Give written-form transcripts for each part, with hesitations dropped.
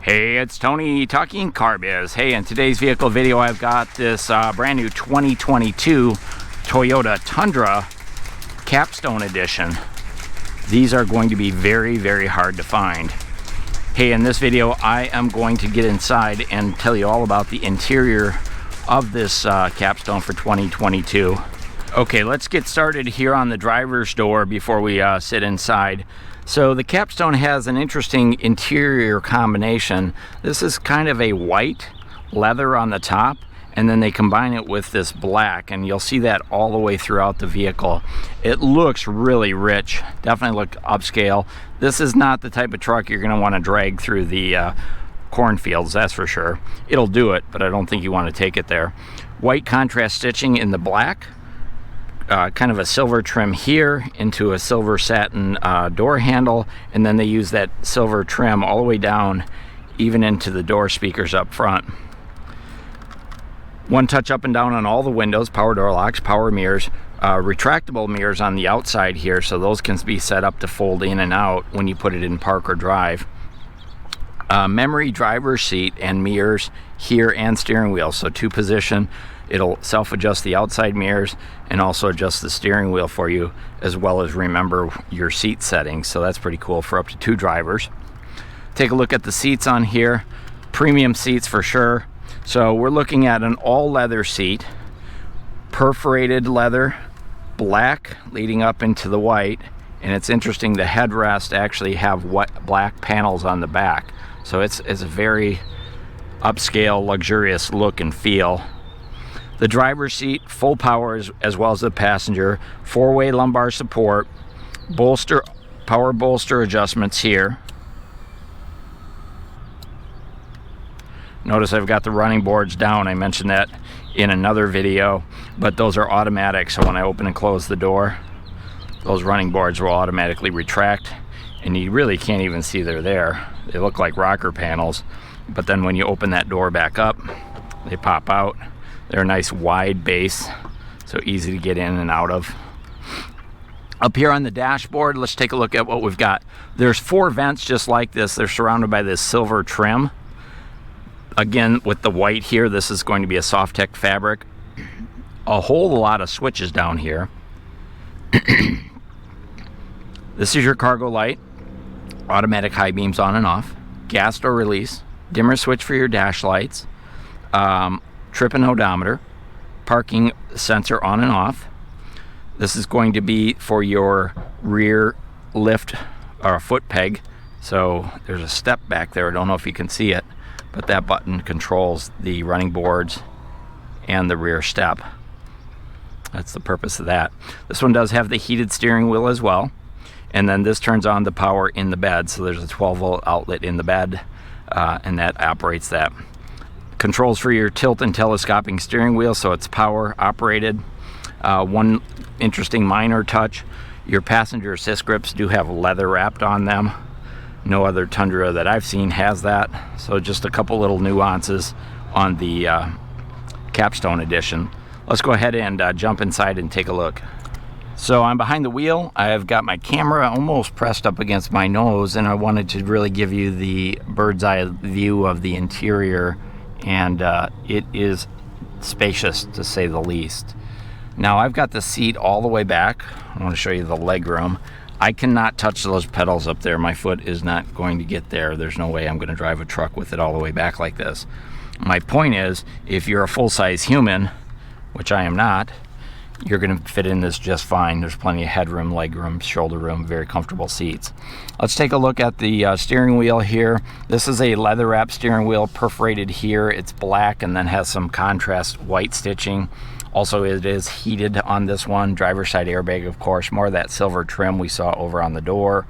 Hey, it's Tony talking car biz. Hey, in today's vehicle video, I've got this brand new 2022 Toyota Tundra Capstone Edition. These are going to be very, very hard to find. Hey, in this video, I am going to get inside and tell you all about the interior of this Capstone for 2022. Okay, let's get started here on the driver's door before we sit inside. So the Capstone has an interesting interior combination. This is kind of a white leather on the top, and then they combine it with this black, and you'll see that all the way throughout the vehicle. It looks really rich, definitely look upscale. This is not the type of truck you're going to want to drag through the cornfields, that's for sure. It'll do it, but I don't think you want to take it there. White contrast stitching in the black. Kind of a silver trim here into a silver satin door handle, and then they use that silver trim all the way down even into the door speakers up front. One touch up and down on all the windows, power door locks, power mirrors, retractable mirrors on the outside here, so those can be set up to fold in and out when you put it in park or drive. Memory driver's seat and mirrors here and steering wheel, so two position. It'll self-adjust the outside mirrors and also adjust the steering wheel for you, as well as remember your seat settings. So that's pretty cool for up to two drivers. Take a look at the seats on here. Premium seats for sure. So we're looking at an all leather seat, perforated leather, black leading up into the white. And it's interesting, the headrest actually have black panels on the back. So it's a very upscale, luxurious look and feel. The driver's seat, full power as well as the passenger, four-way lumbar support, bolster, power bolster adjustments here. Notice I've got the running boards down. I mentioned that in another video, but those are automatic, so when I open and close the door, those running boards will automatically retract, and you really can't even see they're there. They look like rocker panels, but then when you open that door back up, they pop out. They're a nice wide base, so easy to get in and out of. Up here on the dashboard, let's take a look at what we've got. There's four vents just like this. They're surrounded by this silver trim. Again, with the white here, this is going to be a soft tech fabric. A whole lot of switches down here. This is your cargo light, automatic high beams on and off, gas door release, dimmer switch for your dash lights, trip and odometer, parking sensor on and off. This is going to be for your rear lift or foot peg. So there's a step back there. I don't know if you can see it, but that button controls the running boards and the rear step. That's the purpose of that. This one does have the heated steering wheel as well. And then this turns on the power in the bed. So there's a 12-volt outlet in the bed, and that operates that. Controls for your tilt and telescoping steering wheel, so it's power operated. One interesting minor touch, your passenger assist grips do have leather wrapped on them. No other Tundra that I've seen has that. So just a couple little nuances on the Capstone Edition. Let's go ahead and jump inside and take a look. So I'm behind the wheel. I've got my camera almost pressed up against my nose, and I wanted to really give you the bird's eye view of the interior, and it is spacious to say the least. Now I've got the seat all the way back. I want to show you the leg room. I cannot touch those pedals up there. My foot is not going to get there. There's no way I'm going to drive a truck with it all the way back like this. My point is, if you're a full-size human, which I am not, you're going to fit in this just fine. There's plenty of headroom, leg room, shoulder room, very comfortable seats. Let's take a look at the steering wheel here. This is a leather wrap steering wheel, perforated here. It's black and then has some contrast white stitching. Also, it is heated on this one. Driver's side airbag, of course, more of that silver trim we saw over on the door.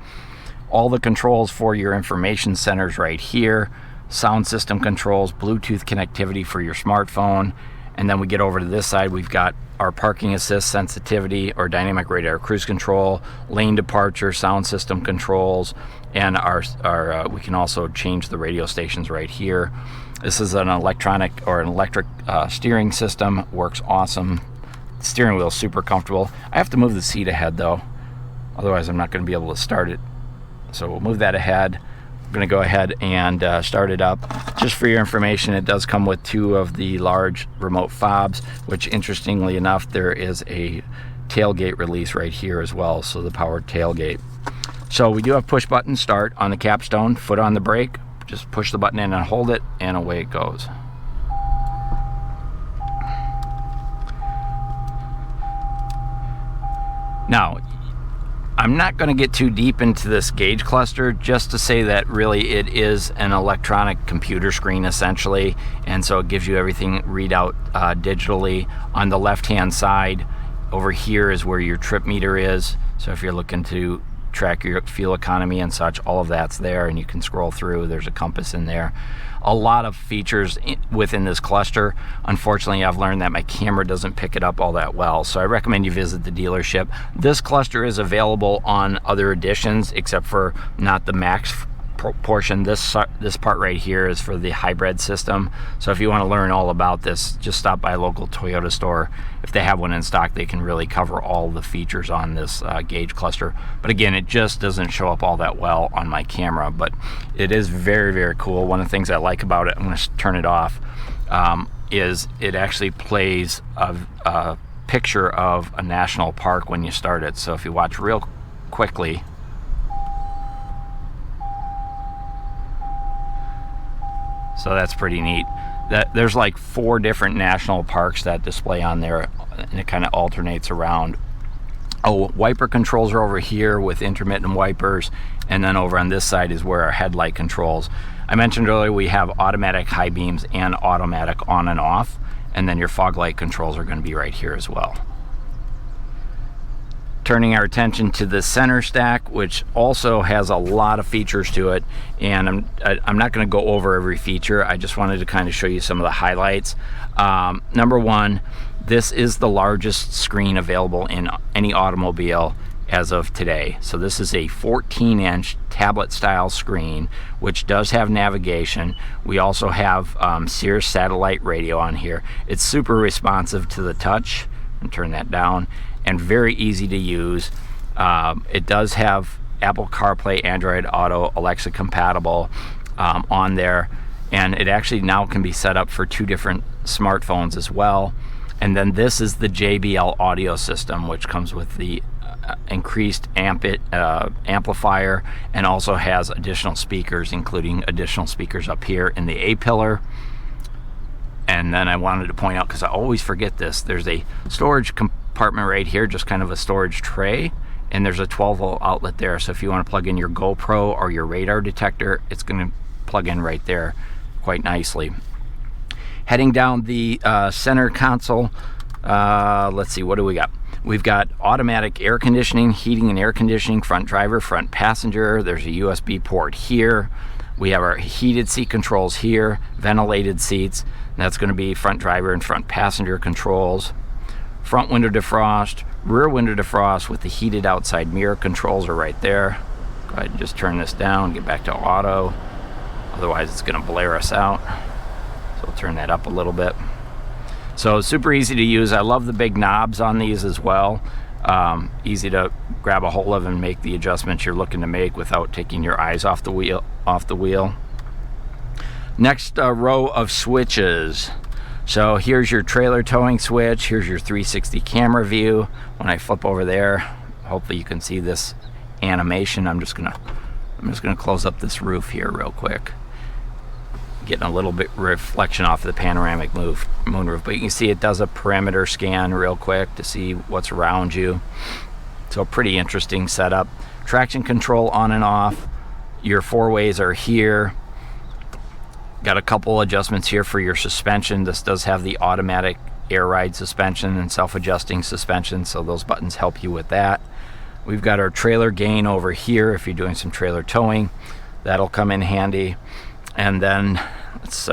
All the controls for your information centers right here. Sound system controls, Bluetooth connectivity for your smartphone. And then we get over to this side, we've got our parking assist sensitivity or dynamic radar cruise control, lane departure, sound system controls, and we can also change the radio stations right here. This is an electric steering system, works awesome. The steering wheel is super comfortable. I have to move the seat ahead though, otherwise I'm not going to be able to start it. So we'll move that ahead. I'm going to go ahead and start it up. Just for your information, it does come with 2 of the large remote fobs, which interestingly enough, there is a tailgate release right here as well, so the powered tailgate. So we do have push button start on the Capstone, foot on the brake, just push the button in and hold it, and away it goes. Now, I'm not going to get too deep into this gauge cluster, just to say that really it is an electronic computer screen essentially, and so it gives you everything read out digitally. On the left hand side over here is where your trip meter is, so if you're looking to track your fuel economy and such, all of that's there, and you can scroll through. There's a compass in there. A lot of features within this cluster. Unfortunately, I've learned that my camera doesn't pick it up all that well, so I recommend you visit the dealership. This cluster is available on other editions, except for not the Max portion. This part right here is for the hybrid system, so if you want to learn all about this, just stop by a local Toyota store. If they have one in stock, they can really cover all the features on this gauge cluster. But again, it just doesn't show up all that well on my camera, but it is very, very cool. One of the things I like about it, I'm going to turn it off, is it actually plays a picture of a national park when you start it. So if you watch real quickly, so that's pretty neat. There's like 4 different national parks that display on there, and it kind of alternates around. Oh, wiper controls are over here with intermittent wipers, and then over on this side is where our headlight controls. I mentioned earlier we have automatic high beams and automatic on and off, and then your fog light controls are going to be right here as well. Turning our attention to the center stack, which also has a lot of features to it, and I'm not going to go over every feature. I just wanted to kind of show you some of the highlights. Number 1, this is the largest screen available in any automobile as of today. So this is a 14-inch tablet style screen, which does have navigation. We also have Sirius satellite radio on here. It's super responsive to the touch, and turn that down, and very easy to use. It does have Apple CarPlay, Android Auto, Alexa compatible on there, and it actually now can be set up for 2 different smartphones as well. And then this is the JBL audio system, which comes with the increased amplifier, and also has additional speakers, including additional speakers up here in the A-pillar. And then I wanted to point out, because I always forget this, there's a storage compartment right here, just kind of a storage tray, and there's a 12-volt outlet there. So if you want to plug in your GoPro or your radar detector, it's going to plug in right there quite nicely. Heading down the center console, let's see, what do we got? We've got automatic air conditioning, heating and air conditioning, front driver, front passenger. There's a USB port here. We have our heated seat controls here, ventilated seats. That's going to be front driver and front passenger controls. Front window defrost, rear window defrost with the heated outside mirror controls are right there. Go ahead and just turn this down, get back to auto. Otherwise it's going to blare us out. So we'll turn that up a little bit. So super easy to use. I love the big knobs on these as well. Easy to grab a hold of and make the adjustments you're looking to make without taking your eyes off the wheel. Next row of switches. So here's your trailer towing switch. Here's your 360 camera view. When I flip over there, hopefully you can see this animation. I'm just gonna close up this roof here real quick. Getting a little bit reflection off of the panoramic moonroof, but you can see it does a perimeter scan real quick to see what's around you. So pretty interesting setup. Traction control on and off. Your 4-ways are here. Got a couple adjustments here for your suspension. This does have the automatic air ride suspension and self-adjusting suspension, so those buttons help you with that. We've got our trailer gain over here if you're doing some trailer towing. That'll come in handy. And then let's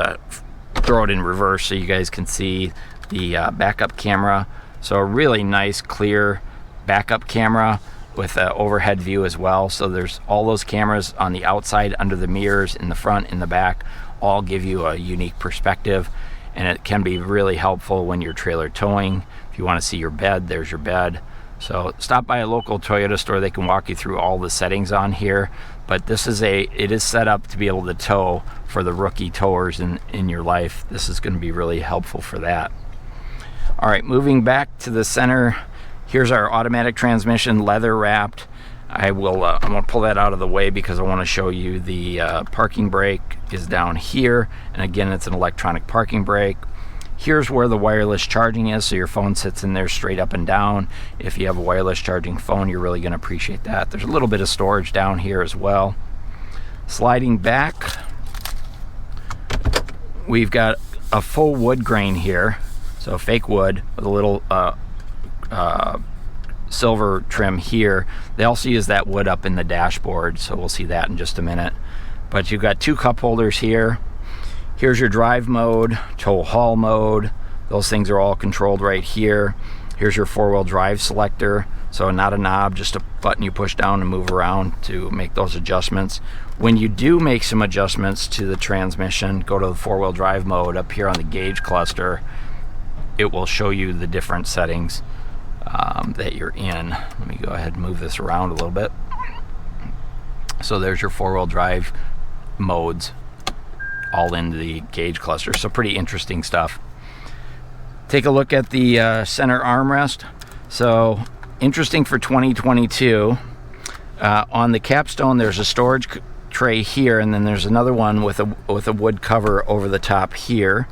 throw it in reverse so you guys can see the backup camera. So a really nice clear backup camera with an overhead view as well. So there's all those cameras on the outside, under the mirrors, in the front, in the back, all give you a unique perspective, and it can be really helpful when you're trailer towing. If you want to see your bed, there's your bed. So stop by a local Toyota store. They can walk you through all the settings on here. But this is it is set up to be able to tow for the rookie towers in your life. This is going to be really helpful for that. All right, moving back to the center. Here's our automatic transmission, leather wrapped. I'm going to pull that out of the way because I want to show you the parking brake is down here. And again, it's an electronic parking brake. Here's where the wireless charging is, so your phone sits in there straight up and down. If you have a wireless charging phone, you're really going to appreciate that. There's a little bit of storage down here as well. Sliding back, we've got a full wood grain here, so fake wood with a little silver trim here. They also use that wood up in the dashboard, so we'll see that in just a minute. But you've got 2 cup holders here. Here's your drive mode, tow haul mode. Those things are all controlled right here. Here's your 4-wheel drive selector. So not a knob, just a button you push down and move around to make those adjustments. When you do make some adjustments to the transmission, go to the 4-wheel drive mode up here on the gauge cluster. It will show you the different settings that you're in. Let me go ahead and move this around a little bit. So there's your 4-wheel drive modes, all in the gauge cluster. So pretty interesting stuff. Take a look at the center armrest. So interesting for 2022. On the Capstone, there's a storage tray here, and then there's another one with a wood cover over the top here,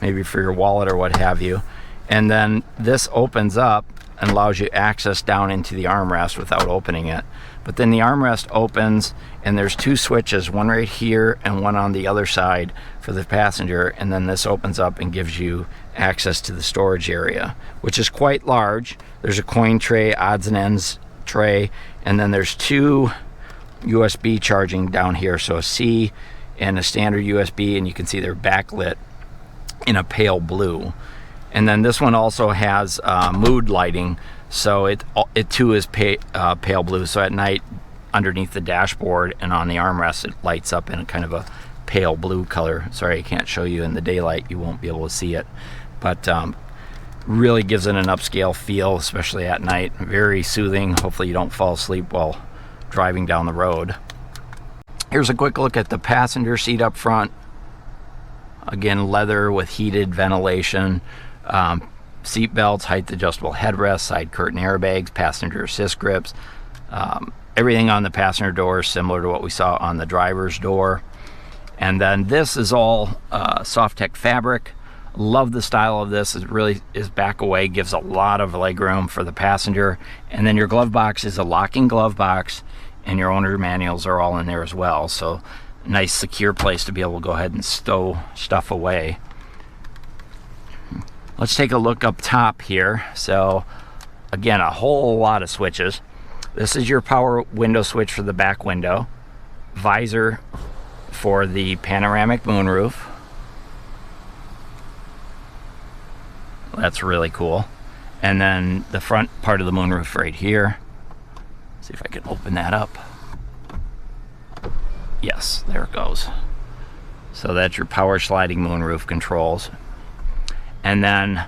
maybe for your wallet or what have you. And then this opens up and allows you access down into the armrest without opening it. But then the armrest opens and there's 2 switches, one right here and one on the other side for the passenger, and then this opens up and gives you access to the storage area, which is quite large. There's a coin tray, odds and ends tray, and then there's 2 USB charging down here, so a C and a standard USB, and you can see they're backlit in a pale blue. And then this one also has mood lighting, so it too is pale blue. So at night, underneath the dashboard and on the armrest, it lights up in a kind of a pale blue color. Sorry, I can't show you in the daylight; you won't be able to see it. But really gives it an upscale feel, especially at night. Very soothing. Hopefully, you don't fall asleep while driving down the road. Here's a quick look at the passenger seat up front. Again, leather with heated ventilation. Seat belts, height adjustable headrests, side curtain airbags, passenger assist grips. Everything on the passenger door is similar to what we saw on the driver's door. And then this is all Soft-Tech fabric. Love the style of this. It really is back away, gives a lot of leg room for the passenger. And then your glove box is a locking glove box, and your owner manuals are all in there as well. So nice secure place to be able to go ahead and stow stuff away. Let's take a look up top here. So again, a whole lot of switches. This is your power window switch for the back window, visor for the panoramic moonroof. That's really cool. And then the front part of the moonroof right here. See if I can open that up. Yes, there it goes. So that's your power sliding moonroof controls. And then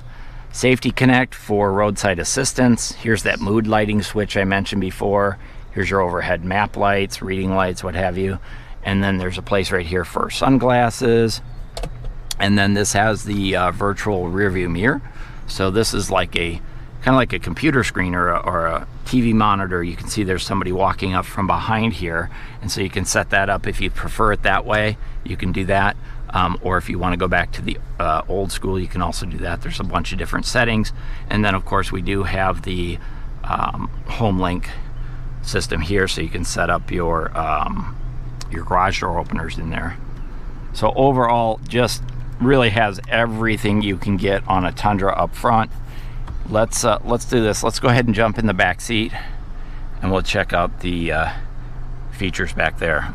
Safety Connect for roadside assistance. Here's that mood lighting switch I mentioned before. Here's your overhead map lights, reading lights, what have you. And then there's a place right here for sunglasses. And then this has the virtual rear view mirror. So this is like kind of like a computer screen or a TV monitor. You can see there's somebody walking up from behind here. And so you can set that up if you prefer it that way. You can do that. Or if you want to go back to the old school, you can also do that. There's a bunch of different settings. And then, of course, we do have the home link system here, so you can set up your garage door openers in there. So overall, just really has everything you can get on a Tundra up front. Let's do this. Let's go ahead and jump in the back seat, and we'll check out the features back there.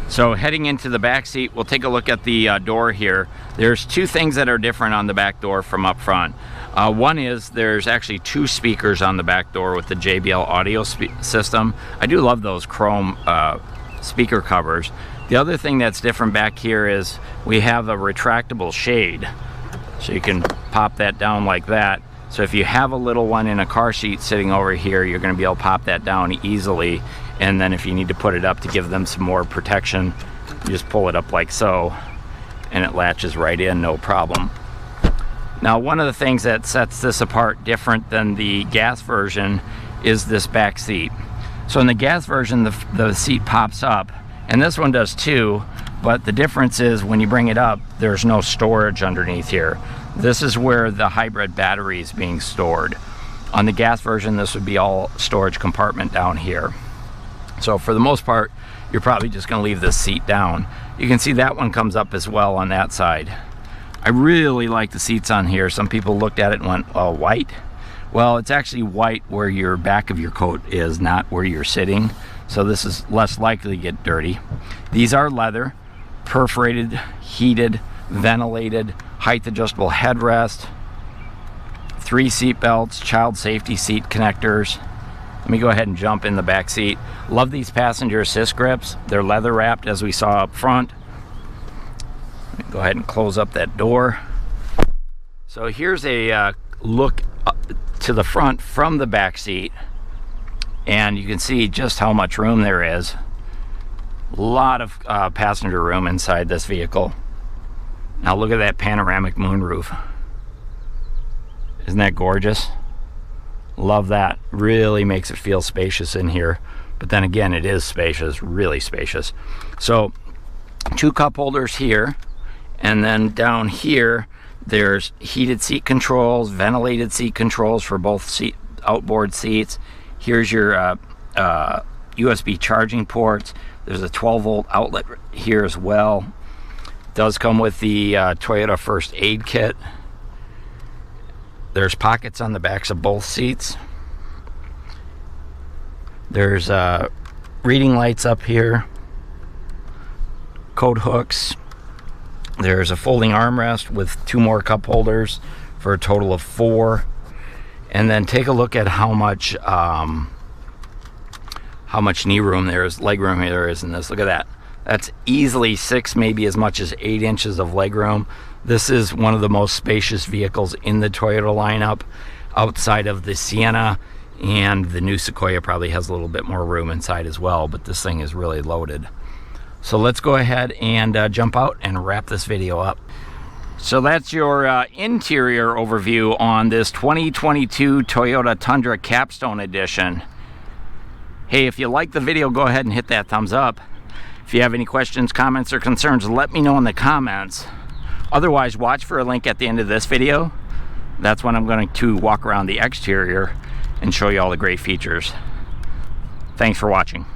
So heading into the back seat, we'll take a look at the door here. There's 2 things that are different on the back door from up front. One is there's actually 2 speakers on the back door with the JBL audio system. I do love those chrome speaker covers. The other thing that's different back here is we have a retractable shade. So you can pop that down like that. So if you have a little one in a car seat sitting over here, you're going to be able to pop that down easily. And then if you need to put it up to give them some more protection, you just pull it up like so, and it latches right in, no problem. Now, one of the things that sets this apart different than the gas version is this back seat. So in the gas version, the seat pops up, and this one does too, but the difference is when you bring it up, there's no storage underneath here. This is where the hybrid battery is being stored. On the gas version, this would be all storage compartment down here. So for the most part, you're probably just going to leave this seat down. You can see that one comes up as well on that side. I really like the seats on here. Some people looked at it and went, oh, white? Well, it's actually white where your back of your coat is, not where you're sitting. So this is less likely to get dirty. These are leather, perforated, heated, ventilated, height adjustable headrest, 3 seat belts, child safety seat connectors. Let me go ahead and jump in the back seat. Love these passenger assist grips. They're leather wrapped, as we saw up front. Let me go ahead and close up that door. So here's a look to the front from the back seat, and you can see just how much room there is. A lot of passenger room inside this vehicle. Now look at that panoramic moonroof. Isn't that gorgeous? Love that. Really makes it feel spacious in here. But then again, it is spacious, really spacious. So 2 cup holders here, and then down here there's heated seat controls, ventilated seat controls for both outboard seats. Here's your USB charging ports. There's a 12-volt outlet here as well. It does come with the Toyota First Aid Kit. There's pockets on the backs of both seats. There's reading lights up here, coat hooks. There's a folding armrest with 2 more cup holders for a total of 4. And then take a look at how much knee room there is, leg room there is in this. Look at that. That's easily 6, maybe as much as 8 inches of leg room. This is one of the most spacious vehicles in the Toyota lineup, outside of the Sienna, and the new Sequoia probably has a little bit more room inside as well, but this thing is really loaded. So let's go ahead and jump out and wrap this video up. So that's your interior overview on this 2022 Toyota Tundra Capstone Edition. Hey, if you like the video, go ahead and hit that thumbs up. If you have any questions, comments, or concerns, let me know in the comments. Otherwise, watch for a link at the end of this video. That's when I'm going to walk around the exterior and show you all the great features. Thanks for watching.